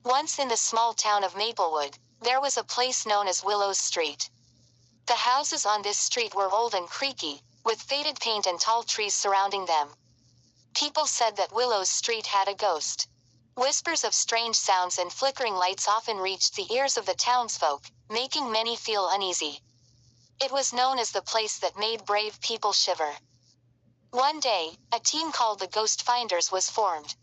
Once in the small town of Maplewood, there was a place known as Willow's Street. The houses on this street were old and creaky, with faded paint and tall trees surrounding them. People said that Willow's Street had a ghost. Whispers of strange sounds and flickering lights often reached the ears of the townsfolk, making many feel uneasy. It was known as the place that made brave people shiver. One day, a team called the Ghost Finders was formed.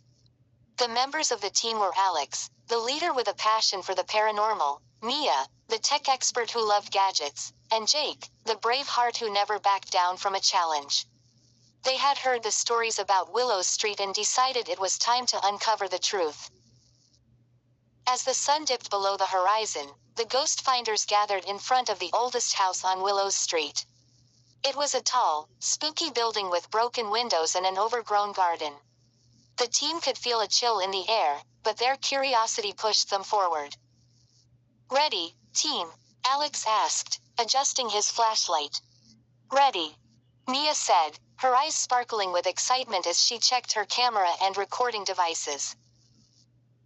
The members of the team were Alex, the leader with a passion for the paranormal, Mia, the tech expert who loved gadgets, and Jake, the brave heart who never backed down from a challenge. They had heard the stories about Willow's Street and decided it was time to uncover the truth. As the sun dipped below the horizon, the Ghost Finders gathered in front of the oldest house on Willow's Street. It was a tall, spooky building with broken windows and an overgrown garden. The team could feel a chill in the air, but their curiosity pushed them forward. "Ready, team?" Alex asked, adjusting his flashlight. "Ready," Mia said, her eyes sparkling with excitement as she checked her camera and recording devices.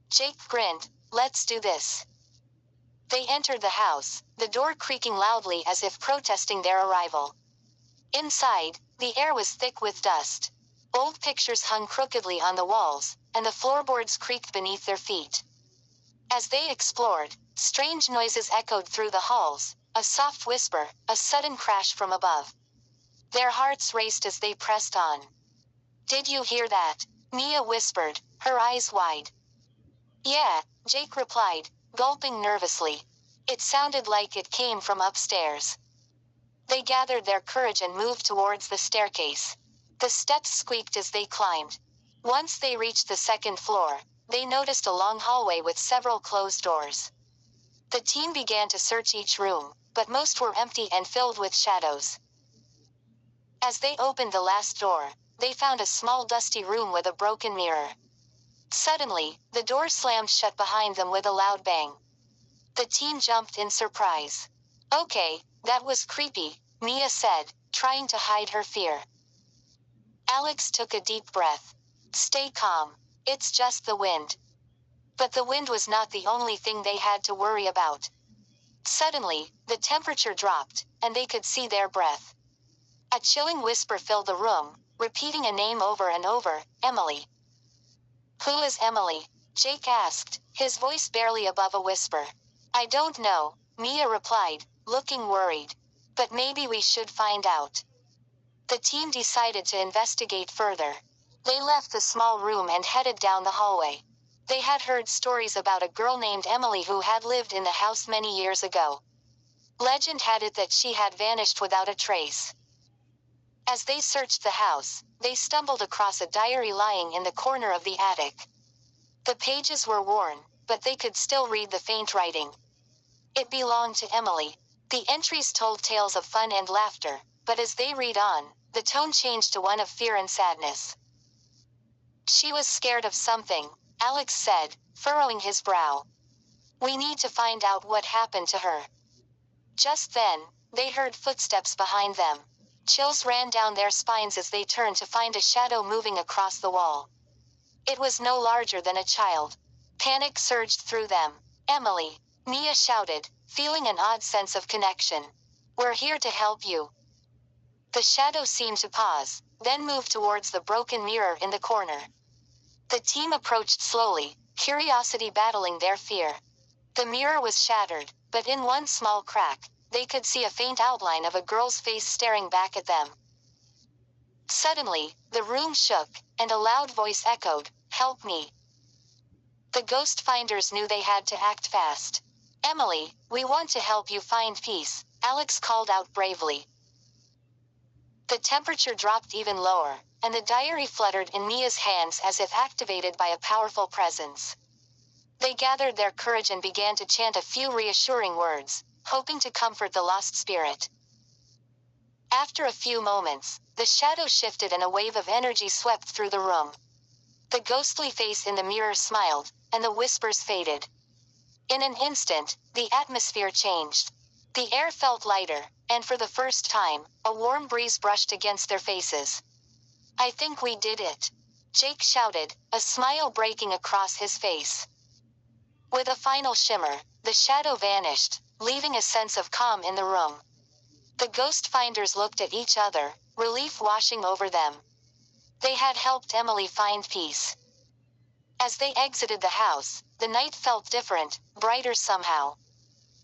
Jake grinned. "Let's do this." They entered the house, the door creaking loudly as if protesting their arrival. Inside, the air was thick with dust. Old pictures hung crookedly on the walls, and the floorboards creaked beneath their feet. As they explored, strange noises echoed through the halls, a soft whisper, a sudden crash from above. Their hearts raced as they pressed on. "Did you hear that?" Mia whispered, her eyes wide. "Yeah," Jake replied, gulping nervously. "It sounded like it came from upstairs." They gathered their courage and moved towards the staircase. The steps squeaked as they climbed. Once they reached the second floor, they noticed a long hallway with several closed doors. The team began to search each room, but most were empty and filled with shadows. As they opened the last door, they found a small dusty room with a broken mirror. Suddenly, the door slammed shut behind them with a loud bang. The team jumped in surprise. "Okay, that was creepy," Mia said, trying to hide her fear. Alex took a deep breath. "Stay calm. It's just the wind." But the wind was not the only thing they had to worry about. Suddenly, the temperature dropped, and they could see their breath. A chilling whisper filled the room, repeating a name over and over, "Emily." "Who is Emily?" Jake asked, his voice barely above a whisper. "I don't know," Mia replied, looking worried. "But maybe we should find out." The team decided to investigate further. They left the small room and headed down the hallway. They had heard stories about a girl named Emily who had lived in the house many years ago. Legend had it that she had vanished without a trace. As they searched the house, they stumbled across a diary lying in the corner of the attic. The pages were worn, but they could still read the faint writing. It belonged to Emily. The entries told tales of fun and laughter, but as they read on, the tone changed to one of fear and sadness. "She was scared of something," Alex said, furrowing his brow. "We need to find out what happened to her." Just then, they heard footsteps behind them. Chills ran down their spines as they turned to find a shadow moving across the wall. It was no larger than a child. Panic surged through them. "Emily," Mia shouted, feeling an odd sense of connection. "We're here to help you." The shadow seemed to pause, then moved towards the broken mirror in the corner. The team approached slowly, curiosity battling their fear. The mirror was shattered, but in one small crack, they could see a faint outline of a girl's face staring back at them. Suddenly, the room shook, and a loud voice echoed, "Help me." The Ghost Finders knew they had to act fast. "Emily, we want to help you find peace," Alex called out bravely. The temperature dropped even lower, and the diary fluttered in Mia's hands as if activated by a powerful presence. They gathered their courage and began to chant a few reassuring words, hoping to comfort the lost spirit. After a few moments, the shadow shifted and a wave of energy swept through the room. The ghostly face in the mirror smiled, and the whispers faded. In an instant, the atmosphere changed. The air felt lighter, and for the first time, a warm breeze brushed against their faces. "I think we did it," Jake shouted, a smile breaking across his face. With a final shimmer, the shadow vanished, leaving a sense of calm in the room. The ghost finders looked at each other, relief washing over them. They had helped Emily find peace. As they exited the house, the night felt different, brighter somehow.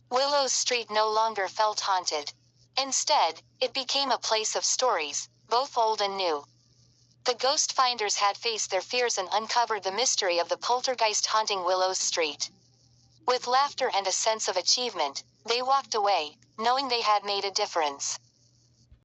Willow's street no longer felt haunted. Instead, it became a place of stories, both old and new. The ghost finders had faced their fears and uncovered the mystery of the poltergeist haunting Willow's street. With laughter and a sense of achievement, they walked away, knowing they had made a difference.